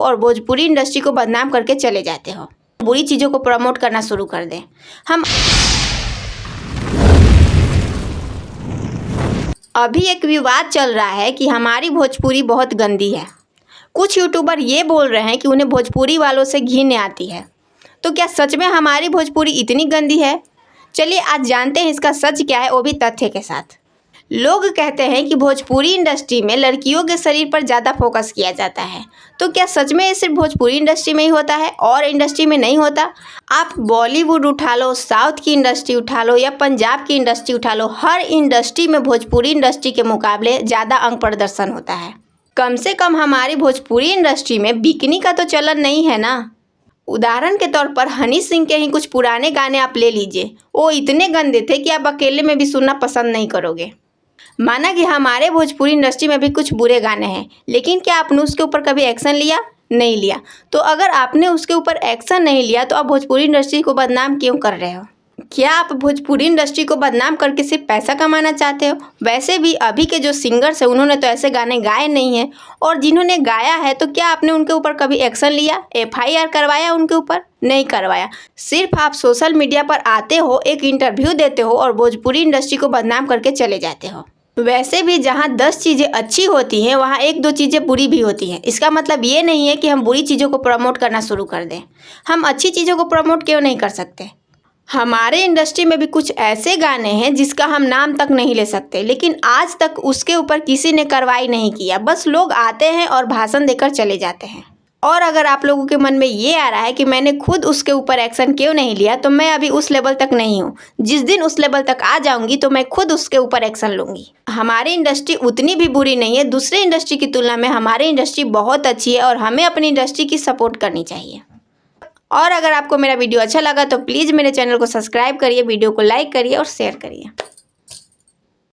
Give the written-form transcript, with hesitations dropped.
और भोजपुरी इंडस्ट्री को बदनाम करके चले जाते हो, बुरी चीज़ों को प्रमोट करना शुरू कर दें। हम अभी एक विवाद चल रहा है कि हमारी भोजपुरी बहुत गंदी है। कुछ यूट्यूबर ये बोल रहे हैं कि उन्हें भोजपुरी वालों से घिन आती है। तो क्या सच में हमारी भोजपुरी इतनी गंदी है? चलिए आज जानते हैं इसका सच क्या है, वो भी तथ्य के साथ। लोग कहते हैं कि भोजपुरी इंडस्ट्री में लड़कियों के शरीर पर ज़्यादा फोकस किया जाता है। तो क्या सच में ये सिर्फ भोजपुरी इंडस्ट्री में ही होता है और इंडस्ट्री में नहीं होता? आप बॉलीवुड उठा लो, साउथ की इंडस्ट्री उठा लो या पंजाब की इंडस्ट्री उठा लो, हर इंडस्ट्री में भोजपुरी इंडस्ट्री के मुकाबले ज़्यादा अंग प्रदर्शन होता है। कम से कम हमारी भोजपुरी इंडस्ट्री में बिकनी का तो चलन नहीं है ना। उदाहरण के तौर पर हनी सिंह के ही कुछ पुराने गाने आप ले लीजिए, वो इतने गंदे थे कि आप अकेले में भी सुनना पसंद नहीं करोगे। माना कि हमारे भोजपुरी इंडस्ट्री में भी कुछ बुरे गाने हैं, लेकिन क्या आपने उसके ऊपर कभी एक्शन लिया? नहीं लिया। तो अगर आपने उसके ऊपर एक्शन नहीं लिया तो आप भोजपुरी इंडस्ट्री को बदनाम क्यों कर रहे हो? क्या आप भोजपुरी इंडस्ट्री को बदनाम करके सिर्फ पैसा कमाना चाहते हो? वैसे भी अभी के जो सिंगर्स हैं उन्होंने तो ऐसे गाने गाए नहीं हैं, और जिन्होंने गाया है तो क्या आपने उनके ऊपर कभी एक्शन लिया, FIR करवाया उनके ऊपर? नहीं करवाया। सिर्फ आप सोशल मीडिया पर आते हो, एक इंटरव्यू देते हो और भोजपुरी इंडस्ट्री को बदनाम करके चले जाते हो। वैसे भी जहाँ 10 चीज़ें अच्छी होती हैं वहाँ 1-2 चीज़ें बुरी भी होती हैं। इसका मतलब ये नहीं है कि हम बुरी चीज़ों को प्रमोट करना शुरू कर दें। हम अच्छी चीज़ों को प्रमोट क्यों नहीं कर सकते? हमारे इंडस्ट्री में भी कुछ ऐसे गाने हैं जिसका हम नाम तक नहीं ले सकते, लेकिन आज तक उसके ऊपर किसी ने कार्रवाई नहीं किया। बस लोग आते हैं और भाषण देकर चले जाते हैं। और अगर आप लोगों के मन में ये आ रहा है कि मैंने खुद उसके ऊपर एक्शन क्यों नहीं लिया, तो मैं अभी उस लेवल तक नहीं हूँ। जिस दिन उस लेवल तक आ जाऊँगी तो मैं खुद उसके ऊपर एक्शन लूँगी। हमारी इंडस्ट्री उतनी भी बुरी नहीं है, दूसरे इंडस्ट्री की तुलना में हमारी इंडस्ट्री बहुत अच्छी है और हमें अपनी इंडस्ट्री की सपोर्ट करनी चाहिए। और अगर आपको मेरा वीडियो अच्छा लगा तो प्लीज़ मेरे चैनल को सब्सक्राइब करिए, वीडियो को लाइक करिए और शेयर करिए।